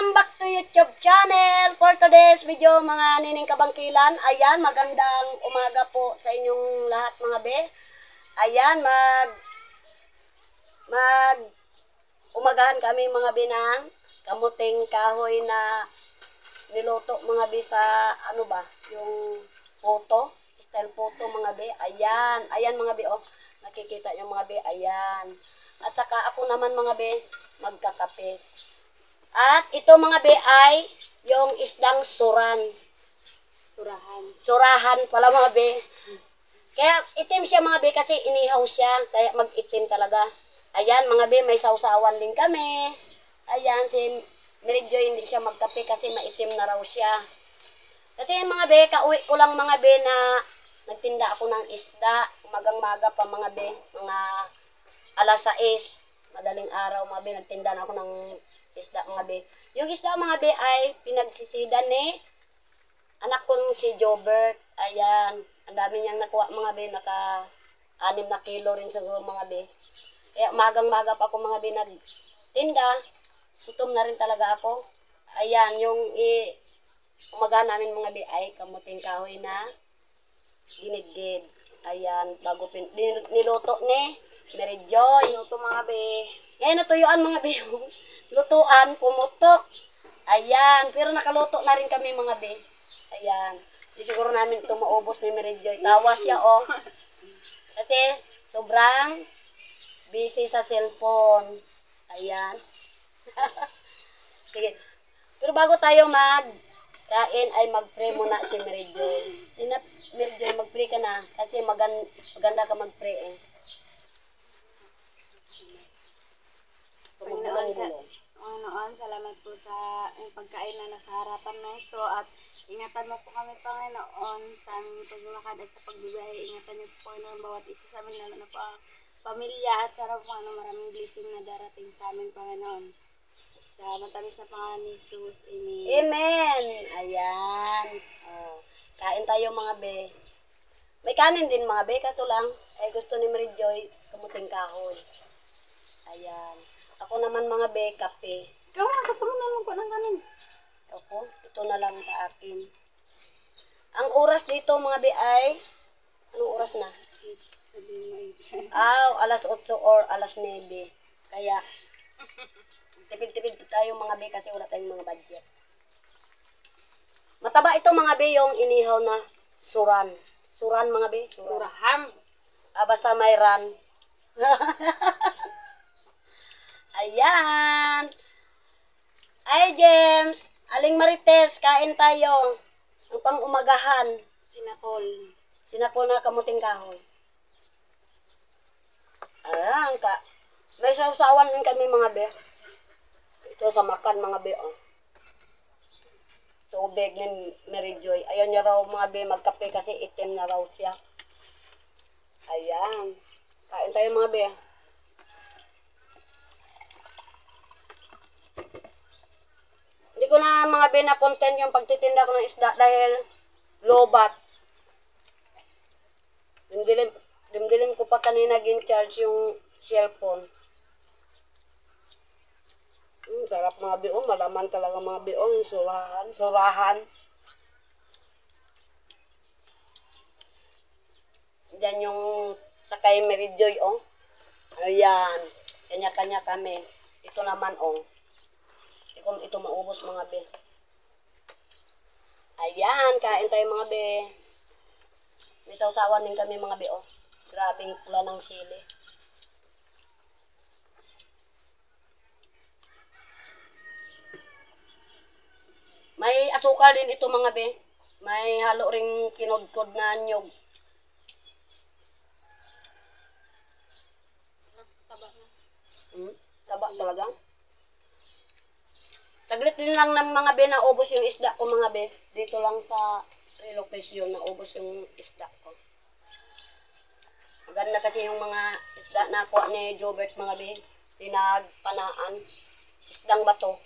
Welcome back to YouTube channel. For today's video mga nining kabangkilan, ayan, magandang umaga po sa inyong lahat mga be. Ayan, umagahan kami mga be ng kamuting kahoy na niluto mga be sa ano ba, yung photo, style photo mga be. Ayan, ayan mga be, oh. Nakikita yung mga be, ayan. At saka ako naman mga be, magkakape. At ito mga be ay yung isdang suran. Surahan pala mga be. Kaya itim siya mga be kasi inihaw siya. Kaya mag-itim talaga. Ayan mga be, may sausawan din kami. Ayan, si Medyo hindi siya magkape kasi maitim na raw siya. Kasi mga be, kauwi ko lang mga be na nagtinda ako ng isda. Umagang-maga pa mga be. Mga alas 6. Madaling araw mga be, nagtinda na ako ng isda mga be. Yung isda mga be ay pinagsisidan ni anak kong si Jobert. Ayan. Ang dami niyang nakuha mga be. Naka 6 na kilo rin siguro mga be. Kaya magang-maga pa ako mga be nagtinda. Gutom na rin talaga ako. Ayan. Yung umaga namin mga be ay kamuting kahoy na ginidgid. Ayan. Bago niluto ni Mary Joy. Luto mga be. Ngayon natuyuan mga be. Lutuan, pumutok. Ayan. Pero nakaluto na rin kami mga be. Ayan. Di siguro namin ito maubos ni Mary Joy. Tawa siya, oh. Kasi sobrang busy sa cellphone. Ayan. Sige. Pero bago tayo magkain ay mag-pray muna si Mary Joy. Mary Joy, mag-pray ka na. Kasi maganda ka mag-pray eh. Panginoon, salamat po sa pagkain na nasa harapan na ito at ingatan mo po kami, Panginoon, sa aming paglakad at sa pagbibiyahe. Ingatan niyo po, Panginoon, bawat isa sa amin, lalo na po ang pamilya at sa maraming blessing na darating sa amin, Panginoon. Sa matamis na pangalan ni Jesus, Amen. Amen! Ayan. Kain tayo mga be. May kanin din mga be, kaso lang, ay gusto ni Mary Joy, kamuting kahoy. Ayan. Ako naman mga be, kape. Ikaw nga, gusto mo na lang po ng kanin. Ako, ito na lang sa akin. Ang oras dito mga be ay, anong oras na? Alas 8 or alas 9. Kaya, tipid-tipid tayo mga be kasi wala tayong mga budget. Mataba ito mga be yung inihaw na suran. Suran mga be. Suraham. Basta may ran. Ayan. Ay, James. Aling Marites, kain tayo. Ang pang-umagahan. Sinakol na kamuting kahoy. Ayan ka. May sausawan din kami mga be. Ito sa makan mga be. Oh. Tubig ni Mary Joy. Ayaw niya raw mga be magkape kasi itim na raw siya. Ayan. Kain tayo mga be. Hindi ko na mga be na content yung pagtitinda ko ng isda dahil lobat. Dimdilim ko pa kanina gin-charge yung cellphone. Sarap mga be. Malaman talaga mga be. Surahan. Diyan yung sakay Mary Joy, oh. Ayan. Kanya-kanya kami. Ito naman, oh. Ito maubos mga be. Ayan, kain tayo mga be. May sausawan din kami mga be, oh. Grabing pula ng sili. May asukal din ito mga be. May halo ring kinodkod na nyog. Taba na. Taba talaga. Saglit din lang ng mga be na ubos yung isda ko mga be. Dito lang sa relocation na ubos yung isda ko. Maganda kasi yung mga isda na kuha ni Jobert mga be. Pinagpanaan. Isdang bato.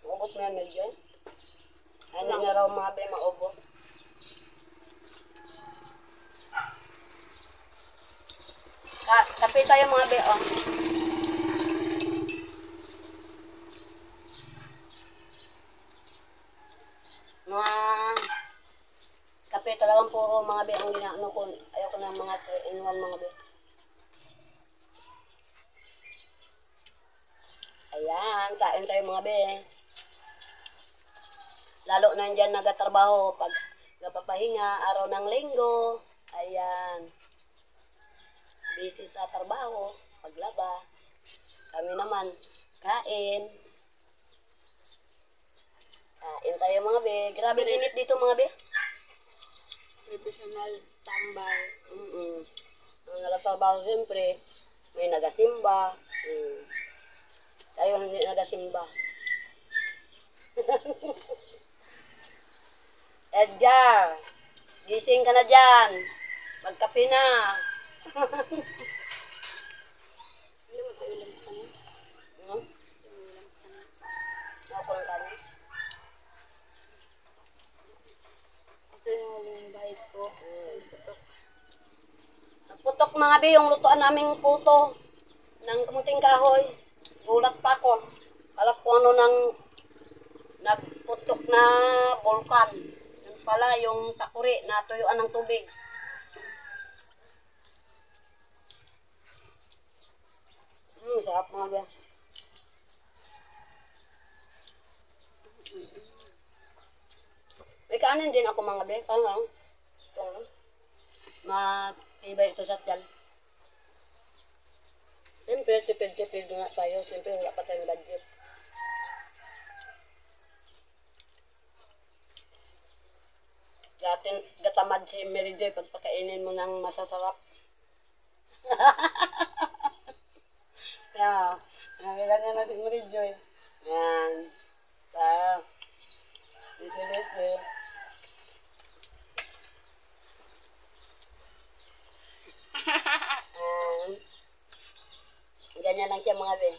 Maubos mo yan medyo. Ay na raw mga be maubos. tayo mga be, oh. Mga kape talagang puro mga be ang ginaano ko. Ayoko ng mga 3-in-1 mga be. Ayan, kain tayo mga be. Lalo na dyan nagatrabaho pag napapahinga, araw ng linggo. Ayan. Busy sa trabaho, paglaba. Kami naman, kain. Kain tayo mga be. Grabe init dito mga be. Professional tambay. Ang nalatrabaho siyempre, may nagasimba. Tayo hindi nagasimba. Edgar, gising ka na dyan. Magkape na. Hindi mo tayo ulam sa kanya. Hmm? Hindi mo ulam sa kanya. Ako lang kanya. Ito yung bahit ko. Putok. Nagputok mga be yung lutuan naming puto ng kamuting kahoy. Gulat pa ako. Kala ko ano nang nagputok na vulkan. Yun pala yung takuri na tuyuan ng tubig. Sarap mga be. May kaanin din ako mga be. Kaya lang. Ito lang. Matibay ito sa tiyan. Siyempre, tipid-tipid nga tayo. Siyempre, wala pa tayong budget. Gatamad si Mary Joy pagpakainin mo ng masasarap. Kaya, nakilala niya na si Mary Joy. Yan. Kaya, lisi-lisi. Ganyan lang siya mga be.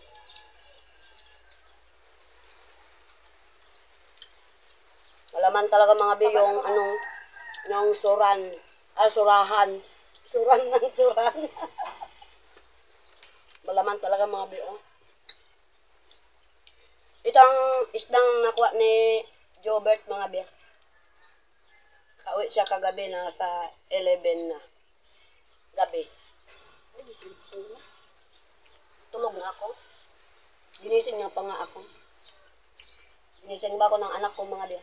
Malaman talaga mga be yung anong yung suran. Surahan. Suran ng suran. Malaman talaga mga be. Oh. Ito ang isdang nakuha ni Jobert mga be. Kauwi siya kagabi na sa 11 na. Gabi. Ay, gising ko na. Tulog na ako. Ginising niya pa nga ako. Ginising ba ako ng anak ko mga diya.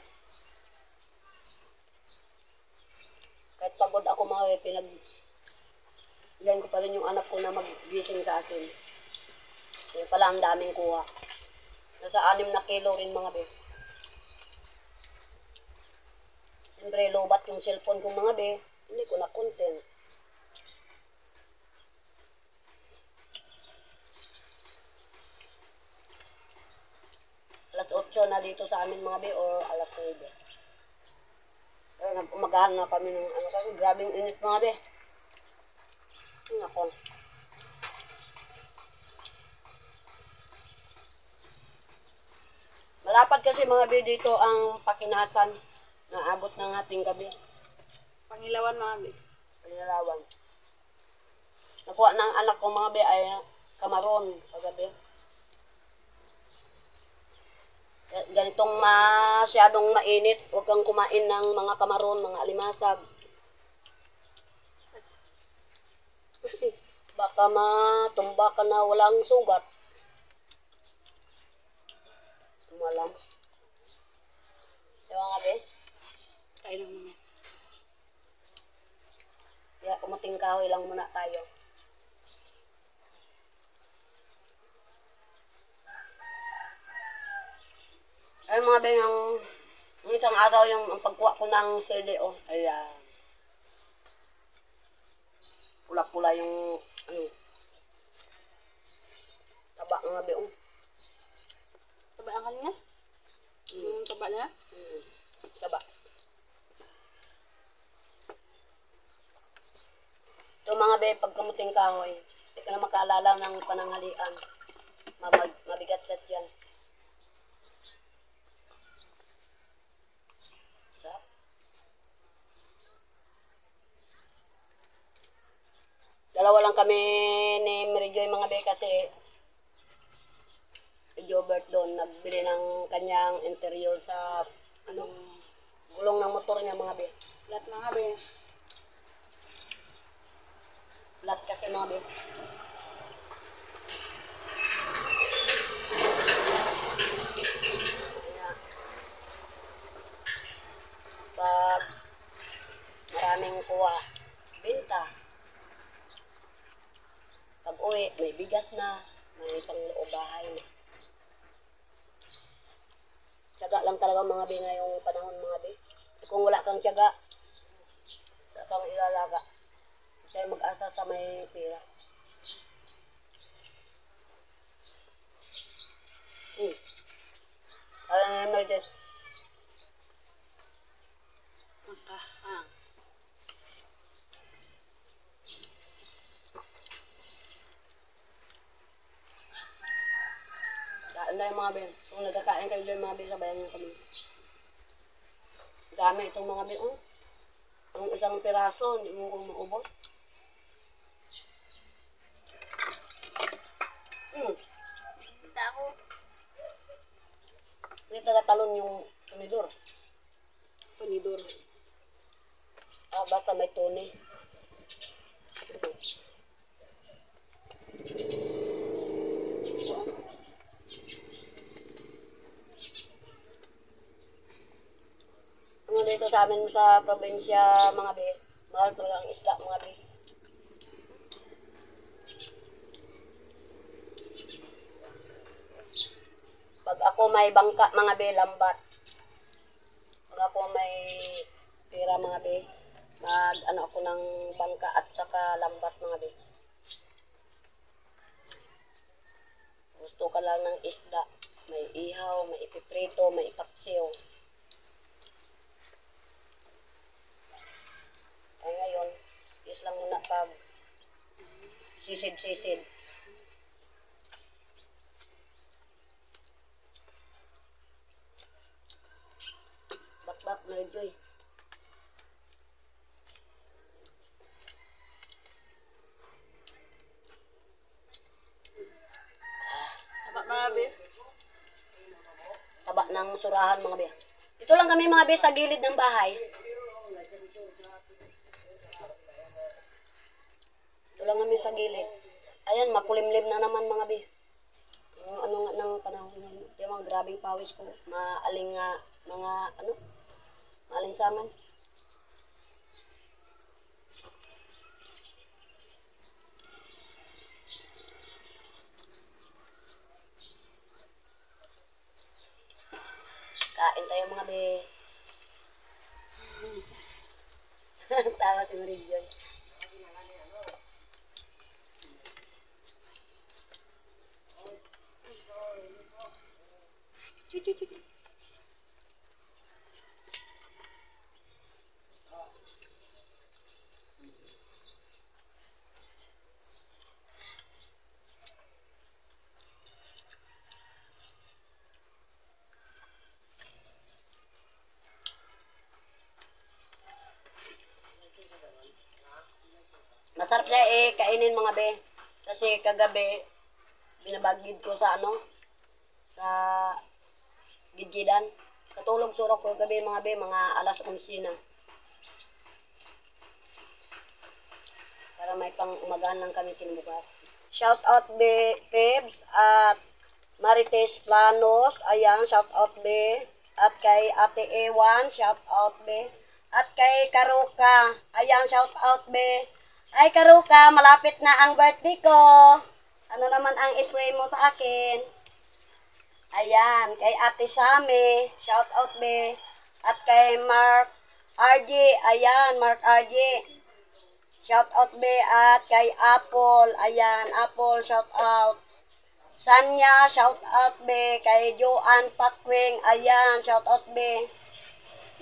Kahit pagod ako mga pinag-ilan ko pa rin yung anak ko na mag-gising sa akin. Yung pala ang daming kuha. Nasa 6 na kilo rin mga be. Siyempre lobat yung cellphone ko mga be. Hindi ko na content. Alas 8 na dito sa amin mga be or alas 9. Kaya umagahan na kami ng ano kasi grabing init mga be. Nako. Malapad kasi mga be dito ang Pakinasan na abot ng ating gabi. Pangilawan mga bi. Panilalawan. Nakuha ng anak ko mga be ay kamaron kagabi. Ganitong masyadong mainit, huwag kang kumain ng mga kamaron, mga alimasag. Baka matumba ka na walang sugat. Tumalam. Diba nga be? Kain lang naman. Kaya kumating kahoy lang muna tayo. Ay mga be, yung isang araw yung pagkuha ko ng CDO. Ayan. Pula-pula yung taba nga be. Taba ang kanina? Yung taba niya? Taba. Ito mga be, pagkamuting kahoy, hindi ka na makaalala ng pananghalian. Mabigat sa tiyan. Dalawa lang kami ni Mary kami mga be kasi si Jobert doon nagbili ng kanyang interior sa gulong ng motor niya mga be. Lahat mga be. Flat kasi mga be. Kaya, pag maraming kuha, benta. Pag uwi, may bigas na, may pangloob bahay na. Tiyaga lang talaga mga be ngayong panahon mga be. Kung wala kang tiyaga, wala kang ilalaga. Kaya mag-asa sa may pera. Alam na emergency. Kain na yung mga be. Kung nagkakain kayo dyan mga be, sabayan nyo kami. Dami itong mga be. Ang isang piraso, hindi mo kung maubos. Kita ako. Hindi taga-talon yung tunidor. Tunidor. Basta may tuni. Dito sa amin sa probinsya mga be, mahal talaga ang isda mga be. Pag ako may bangka mga be, lambat. Pag ako may pera mga be, ako ng bangka at saka lambat mga be. Gusto ka lang ng isda, may ihaw, may ipiprito, may ipaksiw. Ay ngayon, is lang muna pag sisid-sisid. Bak-bak na joy. Taba mga be. Taba ng surahan mga be. Ito lang kami mga be sa gilid ng bahay. Lang kami sa gilid. Ayan, makulimlim na naman mga be. Ano nga ng panahon ngayon. Yung mga grabing pawis ko. Maaling maalinsangan. Kain tayo mga be. Tawa si Marie. Masarap siya kainin mga be. Kasi kagabi, binabagid ko sa sa gidgidan. Katulog surok ko kagabi mga be, mga alas 11 na. Para may pang umagaan lang kami kinubukas. Shout out be Tebs at Marites Planos. Ayan, shout out be. At kay Ate Ewan, shout out be. At kay Karuka, ayan, shout out be. Ay, Karuka, malapit na ang birthday ko. Ano naman ang i-pray mo sa akin? Ayan, kay Ate Sami, shout out be. At kay Mark RJ, ayan, Mark RJ. Shout out be. At kay Apple, ayan, Apple, shout out. Sanya, shout out be. Kay Joanne Pakwing, ayan, shout out be.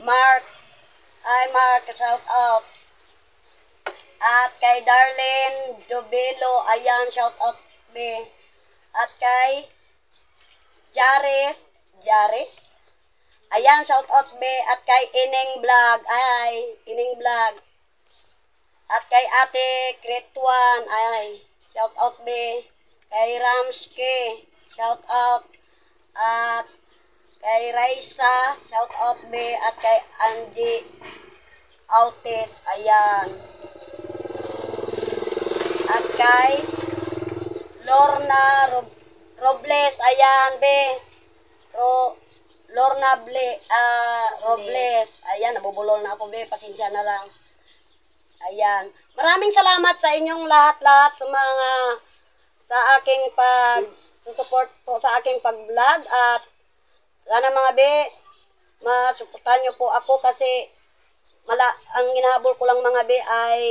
Mark, shout out. At kay Darlene Jubilo, ayan, shout out be. At kay Jaris, ayan, shout out be. At kay Ining Vlog, Ining Vlog. At kay Ate Kretuan, shout out be. kay Ramske, shout out, at kay Raisa, shout out be, at kay Angie Autis, ayan. At kay Lorna Robles, ayan be. Lorna Robles, ayan, nabubulol na ako be, pasensya na lang. Ayan. Maraming salamat sa inyong lahat-lahat sa aking support po sa aking pag-vlog, at sana mga be, masuportahan niyo po ako kasi ang hinahabol ko lang mga be ay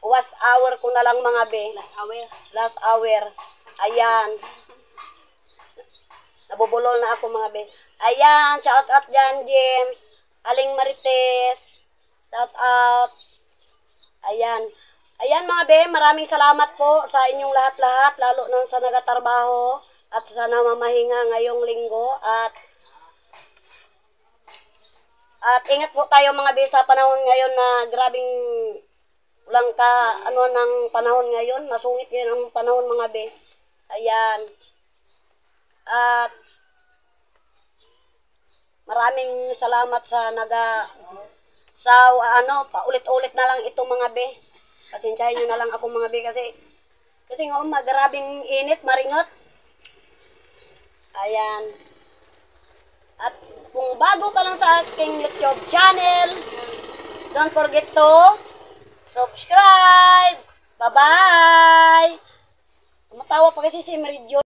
was hour ko na lang mga be. Last hour. Ayan. Nabubulol na ako mga be. Ayan, shout out dyan, James. Aling Marites. Shout out. Ayan. Ayan mga be, maraming salamat po sa inyong lahat-lahat, lalo na sa nagatrabaho at sa namamahinga ngayong linggo. At ingat po tayo mga be sa panahon ngayon na grabing ulang ng panahon ngayon. Masungit yun ang panahon mga be. Ayan. At maraming salamat sa paulit-ulit na lang ito mga be. Pasensyahin nyo na lang ako mga be kasi nga magrabing init, maringot. Ayan. At kung bago ka lang sa aking YouTube channel, don't forget to subscribe. Bye-bye. Tumatawa pa kasi si Mary Jo.